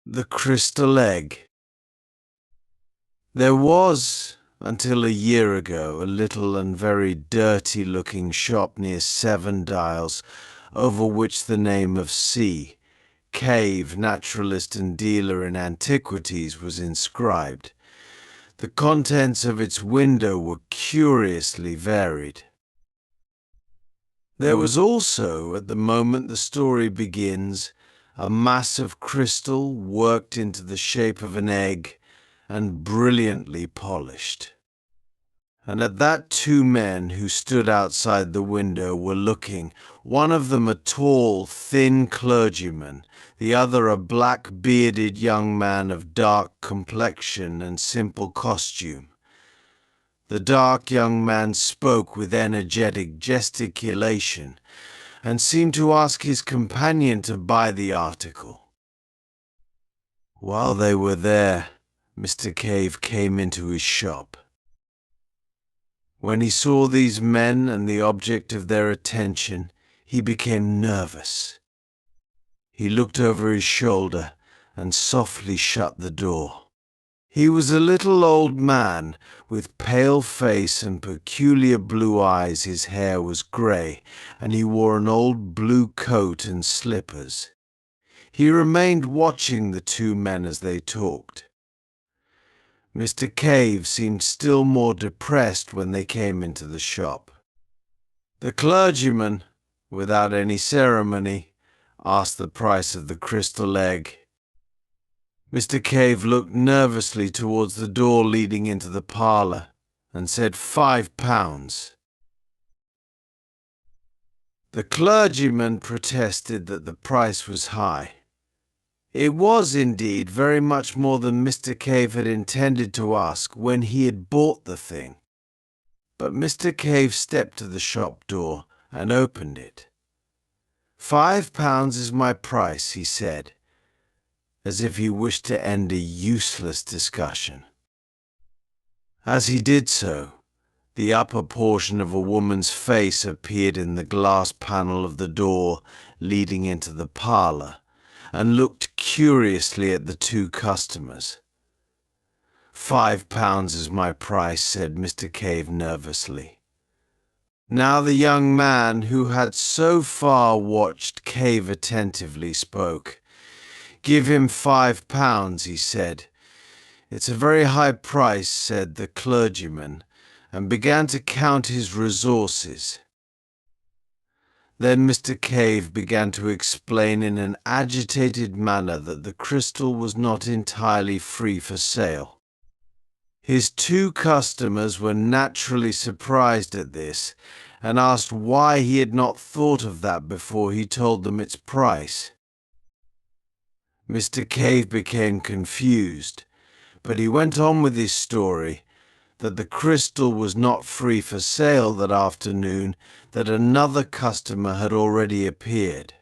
The crystal egg. There was, until a year ago, a little and very dirty-looking shop near Seven Dials, over which the name of C. Cave, naturalist and dealer in antiquities, was inscribed. The contents of its window were curiously varied. There was also, at the moment the story begins, a mass of crystal worked into the shape of an egg and brilliantly polished. And at that two men who stood outside the window were looking, one of them a tall, thin clergyman, the other a black-bearded young man of dark complexion and simple costume. The dark young man spoke with energetic gesticulation and seemed to ask his companion to buy the article. While they were there, Mr. Cave came into his shop. When he saw these men and the object of their attention, he became nervous. He looked over his shoulder and softly shut the door. He was a little old man, with pale face and peculiar blue eyes. His hair was grey, and he wore an old blue coat and slippers. He remained watching the two men as they talked. Mr. Cave seemed still more depressed when they came into the shop. The clergyman, without any ceremony, asked the price of the crystal egg. Mr. Cave looked nervously towards the door leading into the parlour and said £5. The clergyman protested that the price was high. It was indeed very much more than Mr. Cave had intended to ask when he had bought the thing. But Mr. Cave stepped to the shop door and opened it. £5 is my price, he said, as if he wished to end a useless discussion. As he did so, the upper portion of a woman's face appeared in the glass panel of the door leading into the parlour, and looked curiously at the two customers. £5 is my price, said Mr. Cave nervously. Now the young man, who had so far watched Cave attentively, spoke. Give him £5, he said. It's a very high price, said the clergyman, and began to count his resources. Then Mr. Cave began to explain in an agitated manner that the crystal was not entirely free for sale. His two customers were naturally surprised at this, and asked why he had not thought of that before he told them its price. Mr. Cave became confused, but he went on with his story, that the crystal was not free for sale that afternoon, that another customer had already appeared.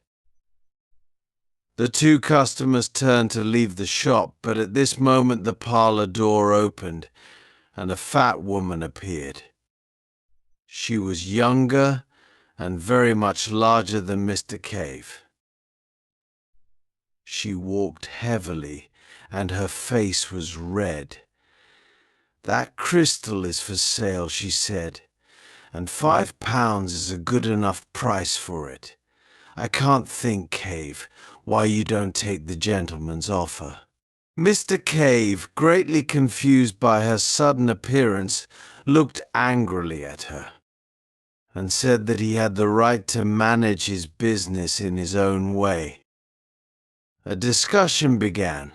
The two customers turned to leave the shop, but at this moment the parlour door opened, and a fat woman appeared. She was younger and very much larger than Mr. Cave. She walked heavily, and her face was red. That crystal is for sale, she said, and £5 is a good enough price for it. I can't think, Cave, why you don't take the gentleman's offer. Mr. Cave, greatly confused by her sudden appearance, looked angrily at her, and said that he had the right to manage his business in his own way. A discussion began.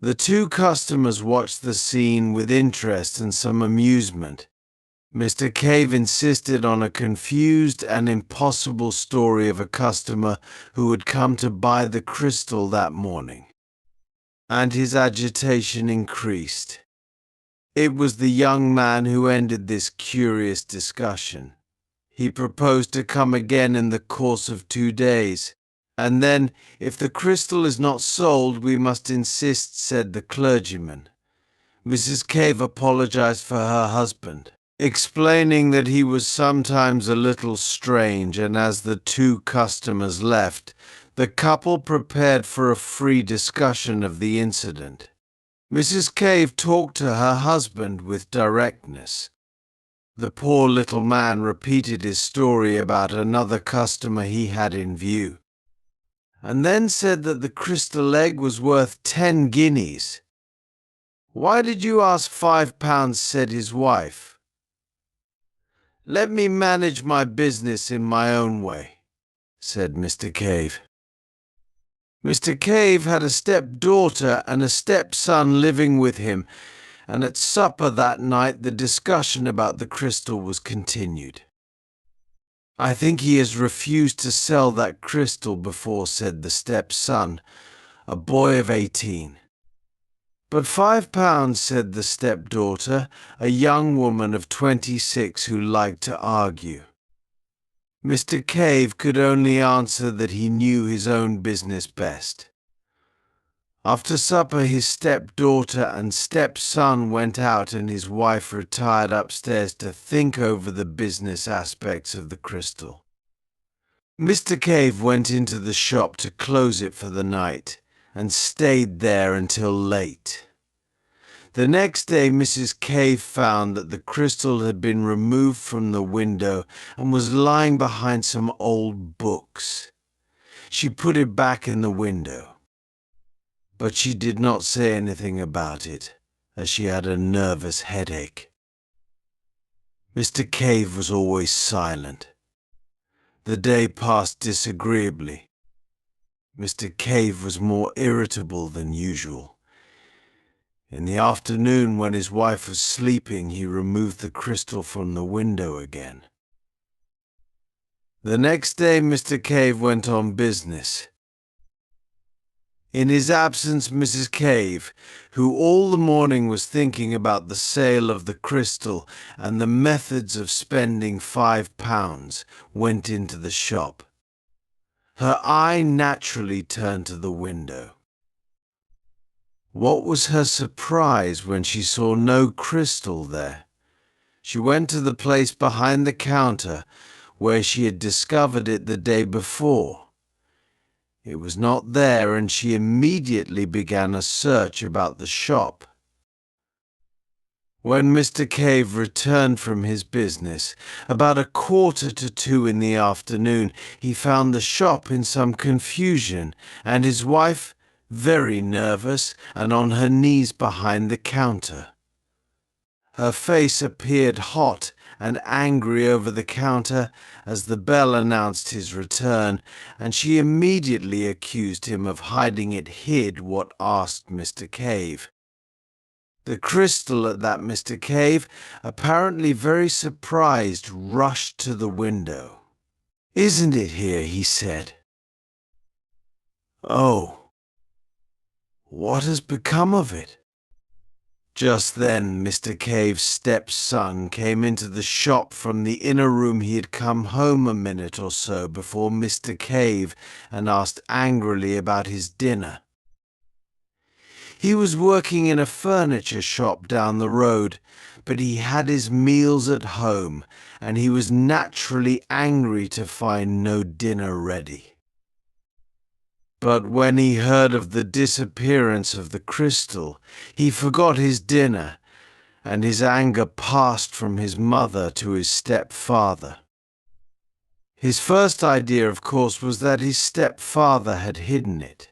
The two customers watched the scene with interest and some amusement. Mr. Cave insisted on a confused and impossible story of a customer who had come to buy the crystal that morning, and his agitation increased. It was the young man who ended this curious discussion. He proposed to come again in the course of 2 days. And then, if the crystal is not sold, we must insist, said the clergyman. Mrs. Cave apologized for her husband, explaining that he was sometimes a little strange, and as the two customers left, The couple prepared for a free discussion of the incident. Mrs. Cave talked to her husband with directness. The poor little man repeated his story about another customer he had in view, and then said that the crystal egg was worth 10 guineas. "Why did you ask £5?" said his wife. "Let me manage my business in my own way," said Mr. Cave. Mr. Cave had a stepdaughter and a stepson living with him, and at supper that night the discussion about the crystal was continued. "I think he has refused to sell that crystal before," said the stepson, a boy of 18. "But £5," said the stepdaughter, a young woman of 26 who liked to argue. Mr. Cave could only answer that he knew his own business best. After supper his stepdaughter and stepson went out and his wife retired upstairs to think over the business aspects of the crystal. Mr. Cave went into the shop to close it for the night and stayed there until late. The next day Mrs. Cave found that the crystal had been removed from the window and was lying behind some old books. She put it back in the window, but she did not say anything about it, as she had a nervous headache. Mr. Cave was always silent. The day passed disagreeably. Mr. Cave was more irritable than usual. In the afternoon, when his wife was sleeping, he removed the crystal from the window again. The next day Mr. Cave went on business. In his absence, Mrs. Cave, who all the morning was thinking about the sale of the crystal and the methods of spending £5, went into the shop. Her eye naturally turned to the window. What was her surprise when she saw no crystal there? She went to the place behind the counter where she had discovered it the day before. It was not there, and she immediately began a search about the shop. When Mr. Cave returned from his business, about 1:45 in the afternoon, he found the shop in some confusion, and his wife very nervous and on her knees behind the counter. Her face appeared hot and angry over the counter as the bell announced his return, and she immediately accused him of hiding it. Hid what? Asked Mr. Cave. The crystal. At that Mr. Cave, apparently very surprised, rushed to the window. "Isn't it here?" he said. "Oh, what has become of it?" Just then Mr. Cave's stepson came into the shop from the inner room. He had come home a minute or so before Mr. Cave and asked angrily about his dinner. He was working in a furniture shop down the road, but he had his meals at home, and he was naturally angry to find no dinner ready. But when he heard of the disappearance of the crystal, he forgot his dinner, and his anger passed from his mother to his stepfather. His first idea, of course, was that his stepfather had hidden it.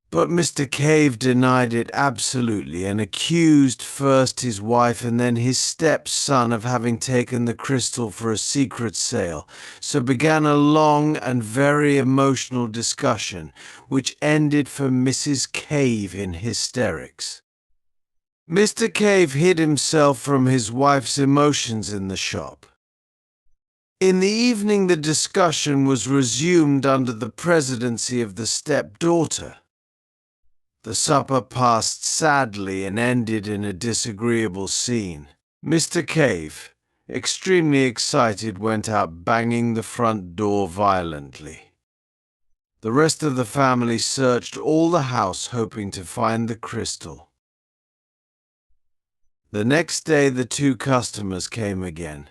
But Mr. Cave denied it absolutely and accused first his wife and then his stepson of having taken the crystal for a secret sale. So began a long and very emotional discussion, which ended for Mrs. Cave in hysterics. Mr. Cave hid himself from his wife's emotions in the shop. In the evening the discussion was resumed under the presidency of the stepdaughter. The supper passed sadly and ended in a disagreeable scene. Mr. Cave, extremely excited, went out banging the front door violently. The rest of the family searched all the house hoping to find the crystal. The next day the two customers came again.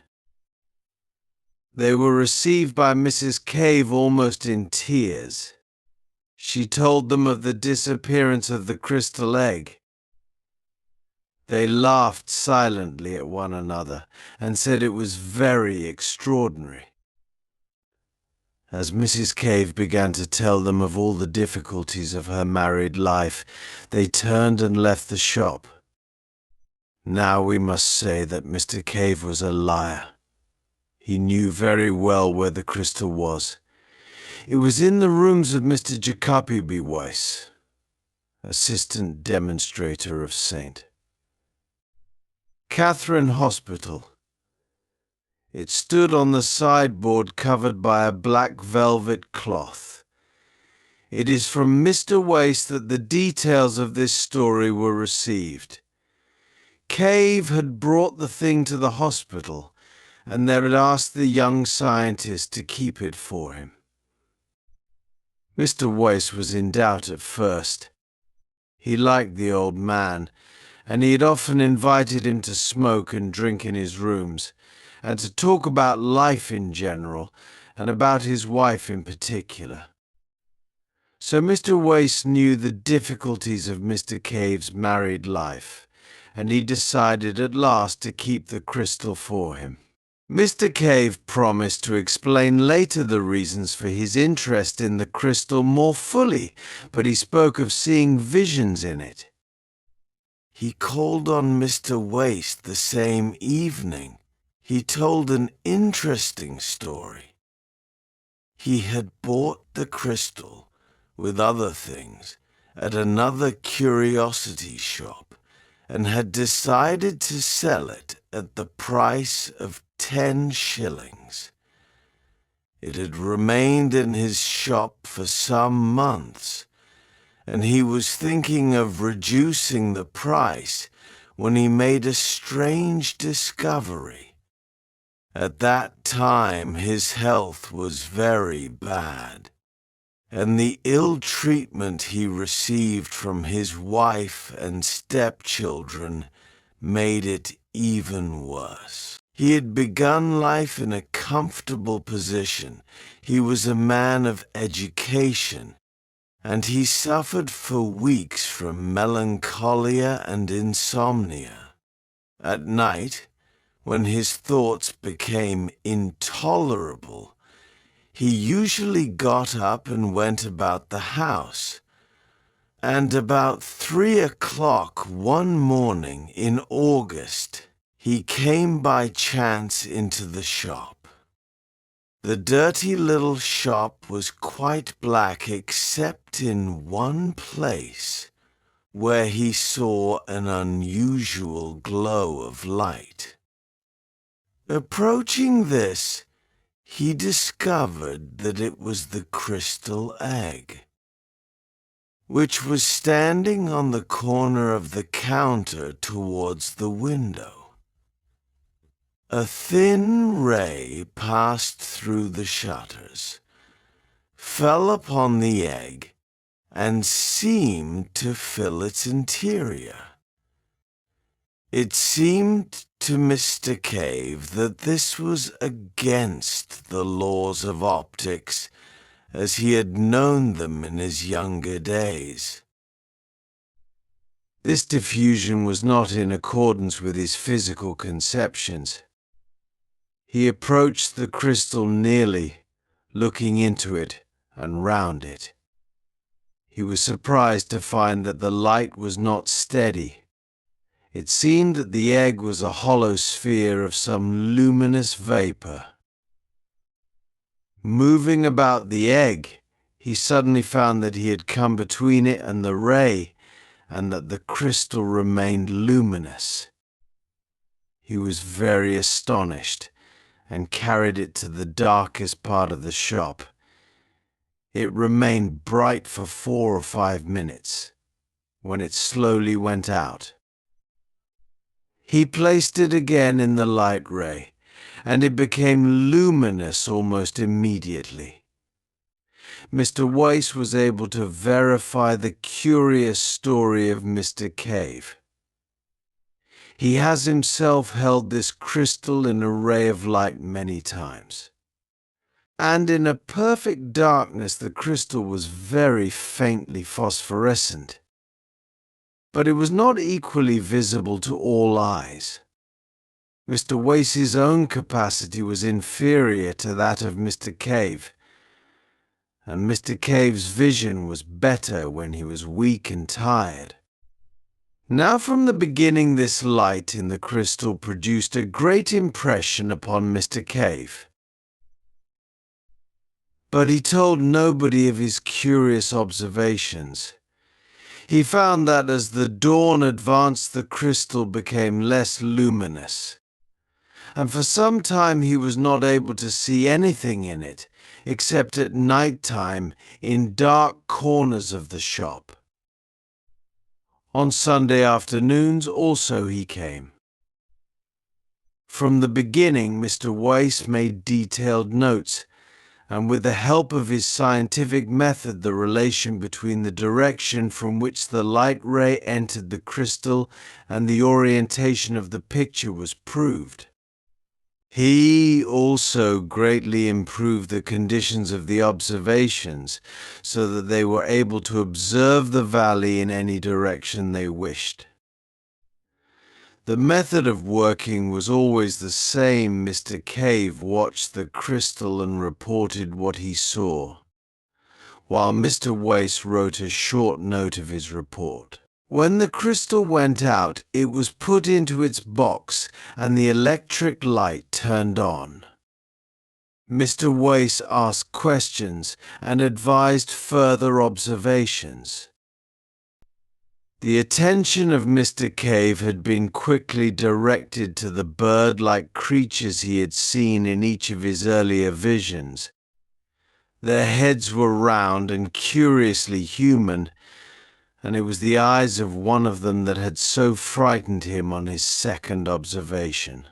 They were received by Mrs. Cave almost in tears. She told them of the disappearance of the crystal egg. They laughed silently at one another and said it was very extraordinary. As Mrs. Cave began to tell them of all the difficulties of her married life, they turned and left the shop. Now we must say that Mr. Cave was a liar. He knew very well where the crystal was. It was in the rooms of Mr. Jacobi Weiss, assistant demonstrator of St. Catherine Hospital. It stood on the sideboard covered by a black velvet cloth. It is from Mr. Weiss that the details of this story were received. Cave had brought the thing to the hospital, and there had asked the young scientist to keep it for him. Mr. Weiss was in doubt at first. He liked the old man, and he had often invited him to smoke and drink in his rooms, and to talk about life in general, and about his wife in particular. So Mr. Weiss knew the difficulties of Mr. Cave's married life, and he decided at last to keep the crystal for him. Mr. Cave promised to explain later the reasons for his interest in the crystal more fully, but he spoke of seeing visions in it. He called on Mr. Weiss the same evening. He told an interesting story. He had bought the crystal, with other things, at another curiosity shop, and had decided to sell it at the price of 10 shillings. It had remained in his shop for some months, and he was thinking of reducing the price when he made a strange discovery. At that time his health was very bad, and the ill treatment he received from his wife and stepchildren made it even worse. He had begun life in a comfortable position. He was a man of education, and he suffered for weeks from melancholia and insomnia. At night, when his thoughts became intolerable, he usually got up and went about the house. And about 3 o'clock one morning in August, he came by chance into the shop. The dirty little shop was quite black except in one place, where he saw an unusual glow of light. Approaching this, he discovered that it was the crystal egg, which was standing on the corner of the counter towards the window. A thin ray passed through the shutters, fell upon the egg, and seemed to fill its interior. It seemed to Mr. Cave that this was against the laws of optics as he had known them in his younger days. This diffusion was not in accordance with his physical conceptions. He approached the crystal nearly, looking into it and round it. He was surprised to find that the light was not steady. It seemed that the egg was a hollow sphere of some luminous vapor. Moving about the egg, he suddenly found that he had come between it and the ray, and that the crystal remained luminous. He was very astonished, and carried it to the darkest part of the shop. It remained bright for 4 or 5 minutes, when it slowly went out. He placed it again in the light ray, and it became luminous almost immediately. Mr. Weiss was able to verify the curious story of Mr. Cave. He has himself held this crystal in a ray of light many times. and in a perfect darkness the crystal was very faintly phosphorescent. But it was not equally visible to all eyes. Mr. Wace's own capacity was inferior to that of Mr. Cave, and Mr. Cave's vision was better when he was weak and tired. Now from the beginning this light in the crystal produced a great impression upon Mr. Cave. But he told nobody of his curious observations. He found that as the dawn advanced the crystal became less luminous, and for some time he was not able to see anything in it, except at night time in dark corners of the shop. On Sunday afternoons also he came. From the beginning Mr. Wace made detailed notes, and with the help of his scientific method the relation between the direction from which the light ray entered the crystal and the orientation of the picture was proved. He also greatly improved the conditions of the observations so that they were able to observe the valley in any direction they wished. The method of working was always the same. Mr. Cave watched the crystal and reported what he saw, while Mr. Wace wrote a short note of his report. When the crystal went out, it was put into its box and the electric light turned on. Mr. Wace asked questions and advised further observations. The attention of Mr. Cave had been quickly directed to the bird-like creatures he had seen in each of his earlier visions. Their heads were round and curiously human, and it was the eyes of one of them that had so frightened him on his second observation.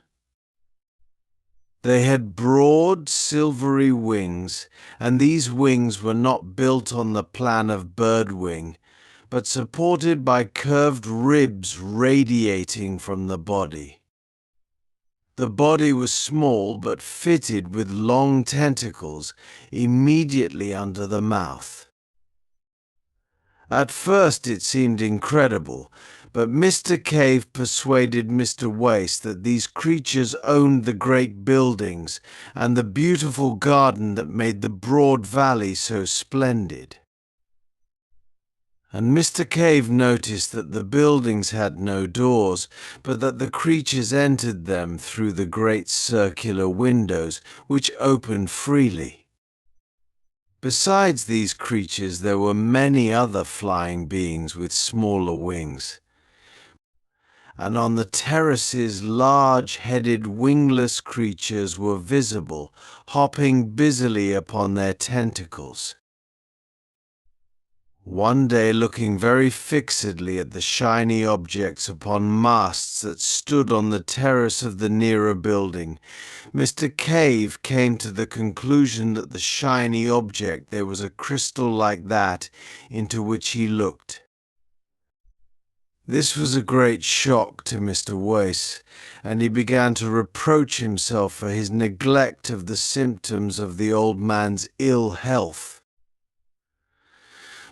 They had broad, silvery wings, and these wings were not built on the plan of bird wing, but supported by curved ribs radiating from the body. The body was small but fitted with long tentacles immediately under the mouth. At first it seemed incredible, but Mr. Cave persuaded Mr. Wace that these creatures owned the great buildings and the beautiful garden that made the broad valley so splendid. And Mr. Cave noticed that the buildings had no doors, but that the creatures entered them through the great circular windows, which opened freely. Besides these creatures, there were many other flying beings with smaller wings. And on the terraces, large-headed wingless creatures were visible, hopping busily upon their tentacles. One day, looking very fixedly at the shiny objects upon masts that stood on the terrace of the nearer building, Mr. Cave came to the conclusion that the shiny object there was a crystal like that into which he looked. This was a great shock to Mr. Wace, and he began to reproach himself for his neglect of the symptoms of the old man's ill health.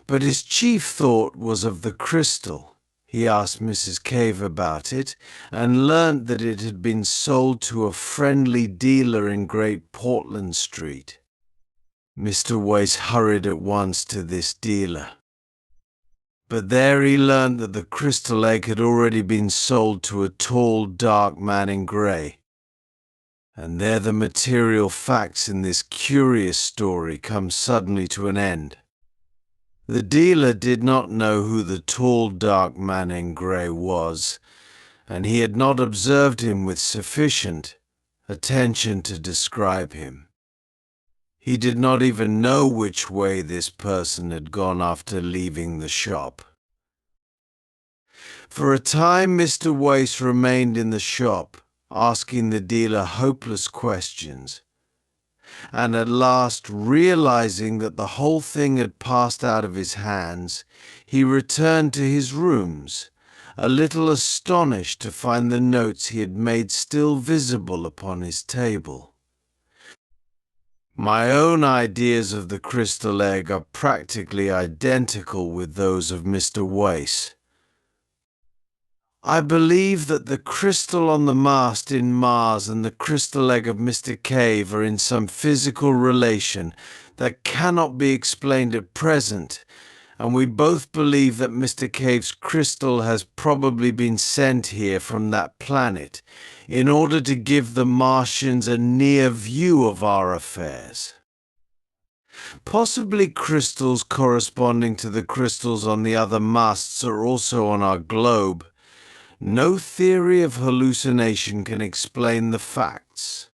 But his chief thought was of the crystal. He asked Mrs. Cave about it, and learnt that it had been sold to a friendly dealer in Great Portland Street. Mr. Wace hurried at once to this dealer. But there he learnt that the crystal egg had already been sold to a tall, dark man in grey. And there the material facts in this curious story come suddenly to an end. The dealer did not know who the tall, dark man in grey was, and he had not observed him with sufficient attention to describe him. He did not even know which way this person had gone after leaving the shop. For a time Mr. Wace remained in the shop, asking the dealer hopeless questions, and at last, realizing that the whole thing had passed out of his hands, he returned to his rooms, a little astonished to find the notes he had made still visible upon his table. My own ideas of the crystal egg are practically identical with those of Mr. Weiss. I believe that the crystal on the mast in Mars and the crystal egg of Mr. Cave are in some physical relation that cannot be explained at present, and we both believe that Mr. Cave's crystal has probably been sent here from that planet in order to give the Martians a near view of our affairs. Possibly crystals corresponding to the crystals on the other masts are also on our globe. No theory of hallucination can explain the facts.